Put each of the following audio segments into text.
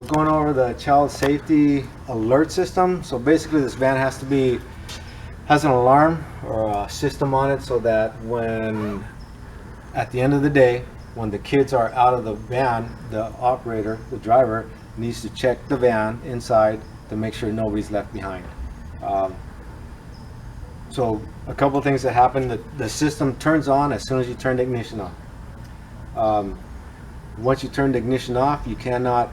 Going over the child safety alert system. So basically this van has an alarm or a system on it so that when at the end of the day, when the kids are out of the van, the operator, the driver, needs to check the van inside to make sure nobody's left behind. So a couple things that happen, the system turns on as soon as you turn the ignition off. Once you turn the ignition off, you cannot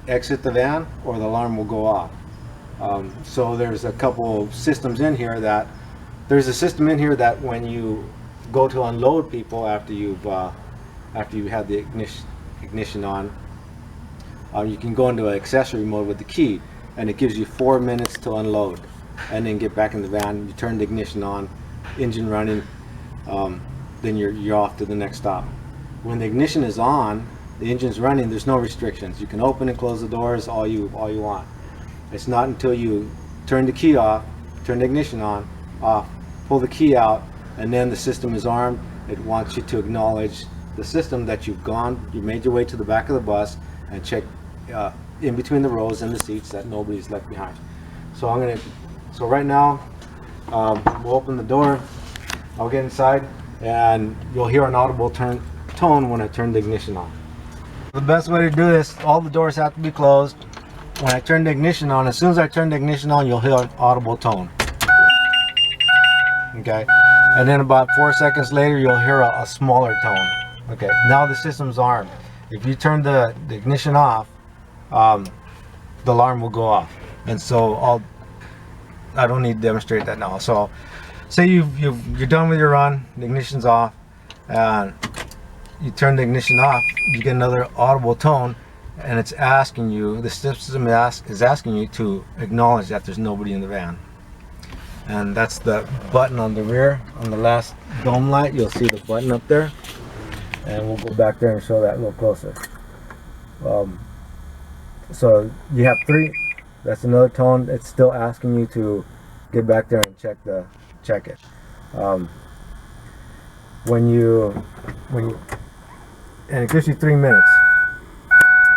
exit the van or the alarm will go off. So there's a couple systems in here there's a system in here that when you go to unload people after you've had the ignition on, you can go into accessory mode with the key, and it gives you 4 minutes to unload and then get back in the van. You turn the ignition on, engine running, then you're off to the next stop. When the ignition is on, the engine's running, there's no restrictions. You can open and close the doors all you want. It's not until you turn the key off, turn the ignition on, off, pull the key out, and then the system is armed. It wants you to acknowledge the system that you made your way to the back of the bus and check in between the rows and the seats that nobody's left behind. So right now, we'll open the door, I'll get inside, and you'll hear an audible tone when I turn the ignition on. The best way to do this, all the doors have to be closed. When I turn the ignition on, as soon as I turn the ignition on, you'll hear an audible tone. Okay, and then about 4 seconds later, you'll hear a smaller tone. Okay, now the system's armed. If you turn the ignition off, the alarm will go off. And so I don't need to demonstrate that now. So say you're done with your run, the ignition's off, and you turn the ignition off, you get another audible tone, and it's asking you, the system is asking you to acknowledge that there's nobody in the van. And that's the button on the rear. On the last dome light, you'll see the button up there. And we'll go back there and show that a little closer. So you have 3. That's another tone. It's still asking you to get back there and check it. And it gives you 3 minutes.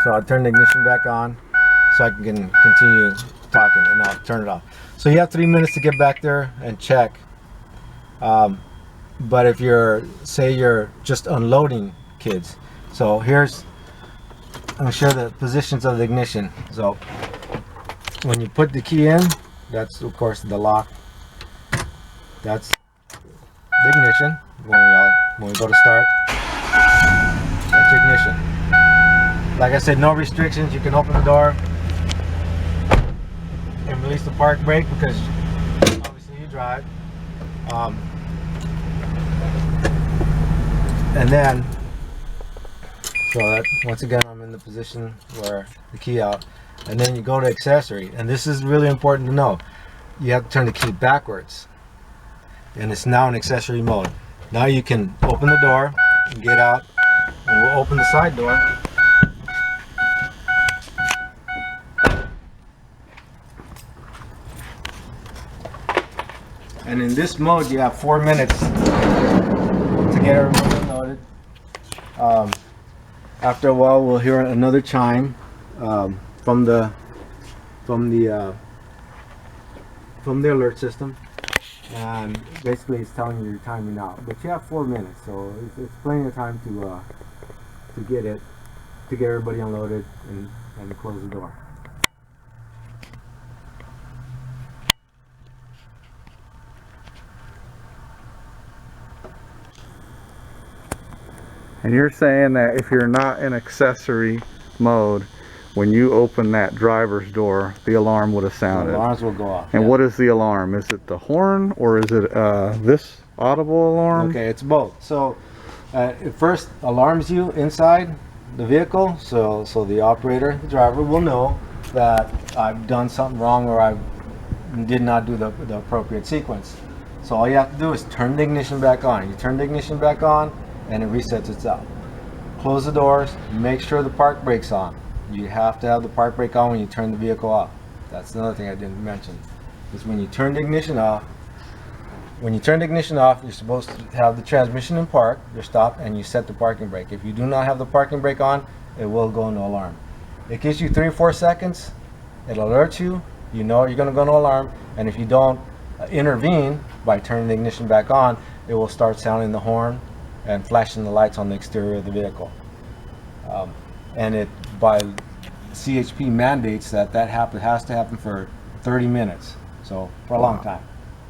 So I'll turn the ignition back on so I can continue talking, and I'll turn it off. So you have 3 minutes to get back there and check. But if you're just unloading kids, so I'm going to show the positions of the ignition. So when you put the key in, that's of course the lock. That's the ignition. When we go to start, that's ignition. Like I said, no restrictions. You can open the door and release the park brake because obviously you drive. And then, so that once again I'm in the position where the key out, and then you go to accessory, and this is really important to know. You have to turn the key backwards, and it's now in accessory mode. Now you can open the door and get out, and we'll open the side door. And in this mode, you have 4 minutes to get everybody unloaded. After a while, we'll hear another chime from the alert system, and basically it's telling you you're timing out. But you have 4 minutes, so it's plenty of time to get everybody unloaded and close the door. And you're saying that if you're not in accessory mode, when you open that driver's door, the alarm would have sounded. The alarms will go off. And yeah. what is the alarm? Is it the horn, or is it this audible alarm? Okay, it's both. So it first alarms you inside the vehicle, so the operator, the driver, will know that I've done something wrong or I did not do the appropriate sequence. So all you have to do is turn the ignition back on. You turn the ignition back on, and it resets itself. Close the doors, make sure the park brake's on. You have to have the park brake on when you turn the vehicle off. That's another thing I didn't mention, is when you turn the ignition off, you're supposed to have the transmission in park, you're stopped, and you set the parking brake. If you do not have the parking brake on, it will go into alarm. It gives you 3 or 4 seconds. It alerts you. You know you're going to go into alarm, and if you don't intervene by turning the ignition back on, it will start sounding the horn and flashing the lights on the exterior of the vehicle. And it, by CHP mandates that has to happen for 30 minutes, so for a long time.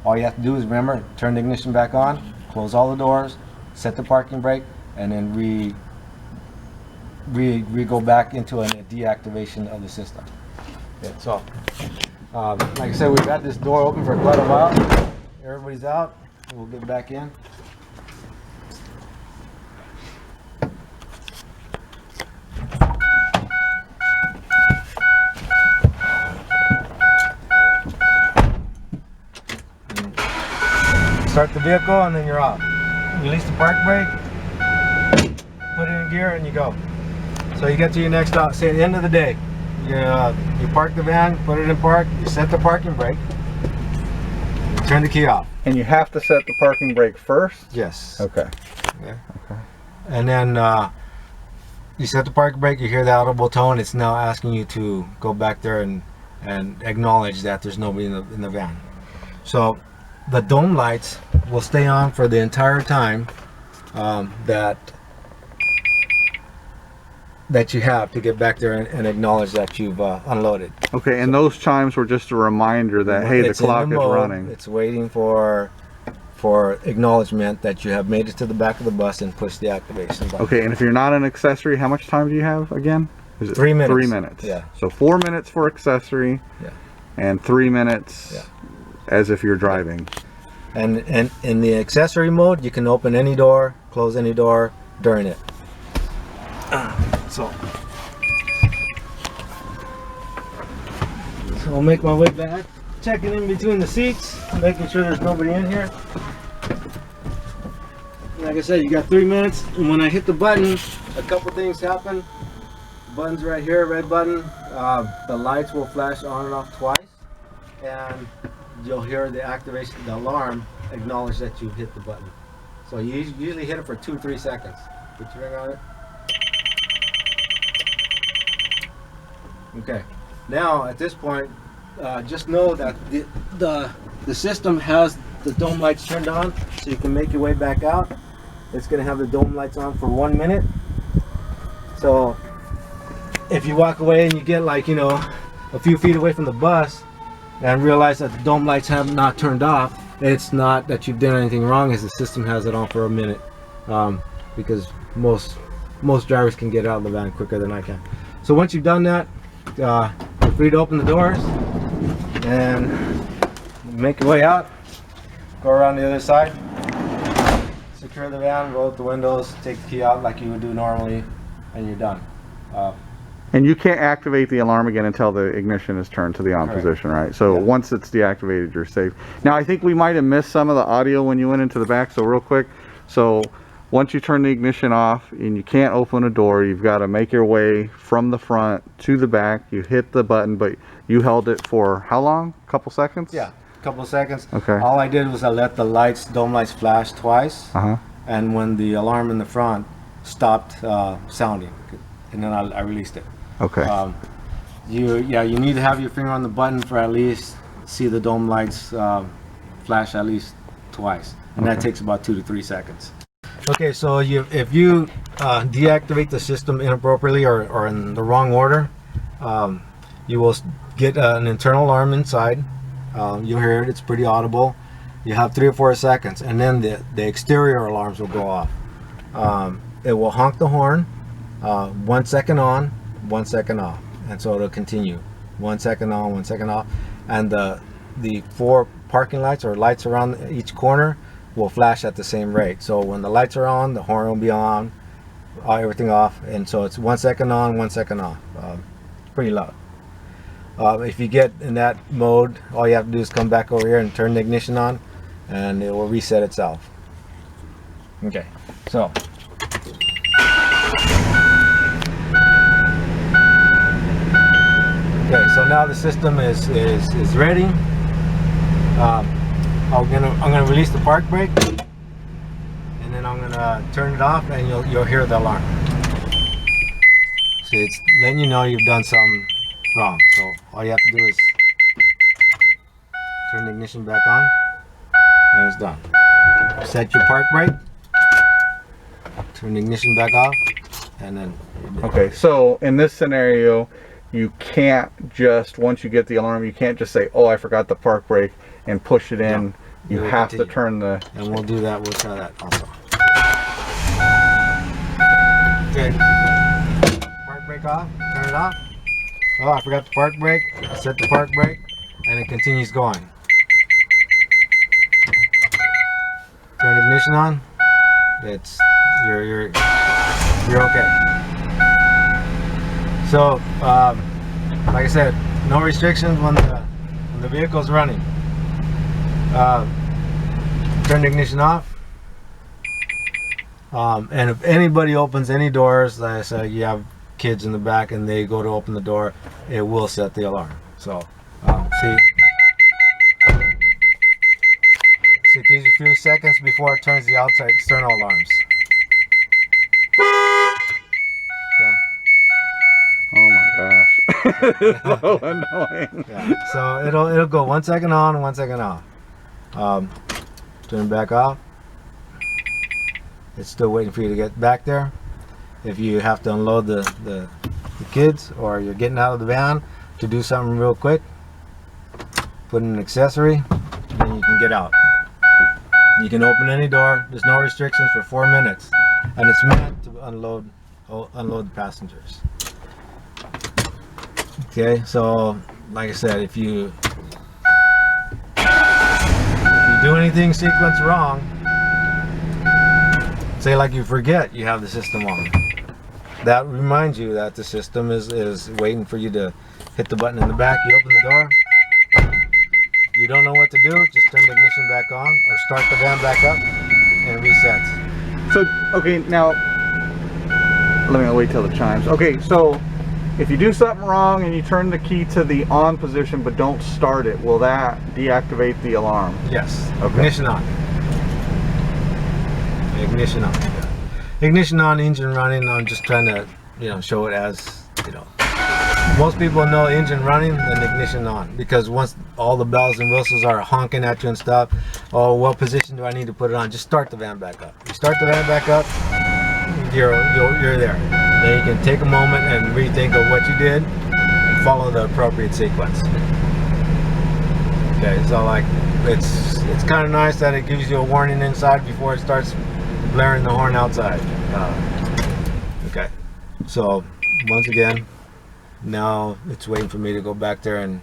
All you have to do is remember, turn the ignition back on, close all the doors, set the parking brake, and then we go back into a deactivation of the system. Okay, so like I said, we've had this door open for quite a while. Everybody's out. We'll get back in. Start the vehicle and then you're off. Release the park brake, put it in gear, and you go. So you get to your next stop. Say at the end of the day, you park the van, put it in park, you set the parking brake, you turn the key off. And you have to set the parking brake first? Yes. Okay. Yeah. Okay. And then you set the parking brake, you hear the audible tone, it's now asking you to go back there and acknowledge that there's nobody in the van. So the dome lights will stay on for the entire time that you have to get back there and acknowledge that you've unloaded. Okay, and those chimes were just a reminder that, hey, the It's in clock is mode. running. It's waiting for acknowledgement that you have made it to the back of the bus and push the activation button. Okay, and if you're not an accessory, how much time do you have again? Is it 3 minutes. 3 minutes. Yeah. So 4 minutes for accessory. Yeah. And 3 minutes Yeah. as if you're driving. And in the accessory mode, you can open any door, close any door during it. So I'll make my way back, checking in between the seats, making sure there's nobody in here. Like I said, you got 3 minutes, and when I hit the button, a couple things happen. The button's right here, red button. The lights will flash on and off twice, and you'll hear the activation, the alarm, acknowledge that you hit the button. So you usually hit it for 2 or 3 seconds. Put your finger on it. Okay. Now at this point, just know that the system has the dome lights turned on, so you can make your way back out. It's going to have the dome lights on for 1 minute. So if you walk away and you get like, you know, a few feet away from the bus and realize that the dome lights have not turned off, it's not that you've done anything wrong, as the system has it on for a minute, because most drivers can get out of the van quicker than I can. So once you've done that, you're free to open the doors and make your way out, go around the other side, secure the van, roll up the windows, take the key out like you would do normally, and you're done. And you can't activate the alarm again until the ignition is turned to the on position, right? So Yeah. once it's deactivated, you're safe. Now, I think we might have missed some of the audio when you went into the back, so real quick. So once you turn the ignition off and you can't open a door, you've got to make your way from the front to the back. You hit the button, but you held it for how long? A couple seconds? Yeah, a couple of seconds. Okay. All I did was I let the lights, dome lights flash twice, Uh-huh. and when the alarm in the front stopped sounding, and then I released it. Okay. You need to have your finger on the button for at least see the dome lights flash at least twice, and that Okay. takes about 2 to 3 seconds. Okay, so if you deactivate the system inappropriately or in the wrong order, you will get an internal alarm inside. You'll hear it, it's pretty audible. You have 3 or 4 seconds, and then the exterior alarms will go off. It will honk the horn, 1 second on, 1 second off, and so it'll continue. 1 second on, 1 second off, and the 4 parking lights or lights around each corner will flash at the same rate. So when the lights are on, the horn will be on, everything off, and so it's 1 second on, 1 second off. Pretty loud. If you get in that mode, all you have to do is come back over here and turn the ignition on, and it will reset itself. Okay, so so now the system is ready. I'm gonna release the park brake, and then I'm gonna turn it off, and you'll hear the alarm. It's letting you know you've done something wrong. So all you have to do is turn the ignition back on, and it's done. Set your park brake, turn the ignition back off, and then Okay, so in this scenario, you can't just, once you get the alarm, you can't just say, oh, I forgot the park brake and push it in. No, you will have to continue. turn the... And we'll do that, we'll try that also. Okay. Park brake off, turn it off. Oh, I forgot the park brake. Set the park brake, and it continues going. Turn ignition on. It's you're okay. So, like I said, no restrictions when the vehicle's running. Turn the ignition off. And if anybody opens any doors, like I said, you have kids in the back and they go to open the door, it will set the alarm. So, see, it gives you a few seconds before it turns the outside external alarms. Okay. Oh my gosh. It's so annoying. Yeah. So it'll go 1 second on, 1 second off. Turn it back off. It's still waiting for you to get back there. If you have to unload the kids, or you're getting out of the van to do something real quick, put in an accessory, then you can get out. You can open any door. There's no restrictions for 4 minutes, and it's meant to unload the passengers. Okay, so like I said, if you do anything sequence wrong, say like you forget you have the system on, that reminds you that the system is waiting for you to hit the button in the back. You open the door, you don't know what to do, just turn the ignition back on or start the van back up and reset. So, okay, now, let me wait till the chimes. Okay, so if you do something wrong and you turn the key to the on position but don't start it, will that deactivate the alarm? Yes. Okay. Ignition on. Ignition on. Ignition on, engine running. I'm just trying to, show it as, most people know engine running, then ignition on. Because once all the bells and whistles are honking at you and stuff, oh, what position do I need to put it on? Just start the van back up. You start the van back up, you're there. Then you can take a moment and rethink of what you did and follow the appropriate sequence. Okay, so like it's kind of nice that it gives you a warning inside before it starts blaring the horn outside. Okay, so once again, now it's waiting for me to go back there and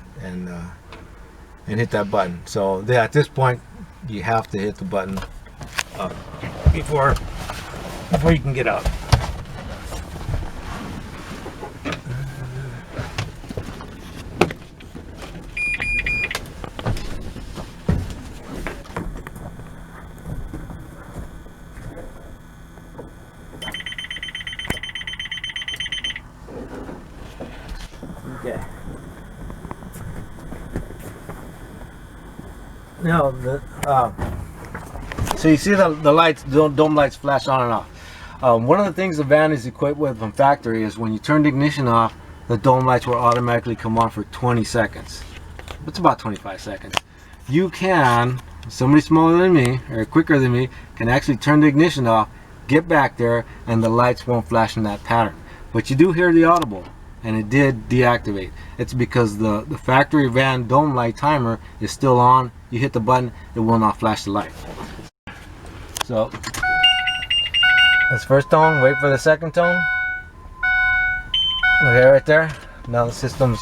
hit that button. So at this point, you have to hit the button before you can get out. Okay. Now so you see the lights, dome lights flash on and off. One of the things the van is equipped with from factory is when you turn the ignition off, the dome lights will automatically come on for 20 seconds. It's about 25 seconds. You can, somebody smaller than me or quicker than me, can actually turn the ignition off, get back there, and the lights won't flash in that pattern. But you do hear the audible, and it did deactivate. It's because the factory van dome light timer is still on. You hit the button, it will not flash the light. So that's first tone, wait for the second tone. Okay, right there. Now the system's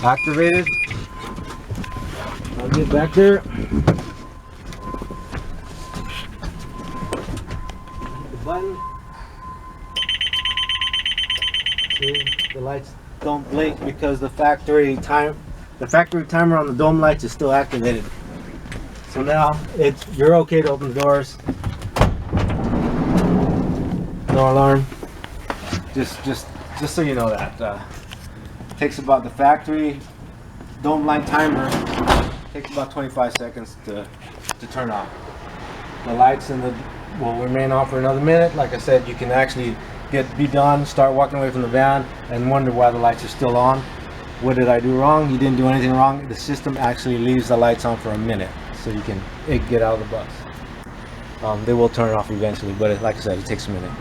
activated. I'll get back there. The button. See, the lights don't blink because the factory timer on the dome lights is still activated. So now you're okay to open the doors. No alarm. Just so you know that. Takes about the factory dome light timer takes about 25 seconds to turn off. The lights will remain on for another minute. Like I said, you can actually be done, start walking away from the van, and wonder why the lights are still on. What did I do wrong? You didn't do anything wrong. The system actually leaves the lights on for a minute, so you can get out of the bus. They will turn it off eventually, but like I said, it takes a minute.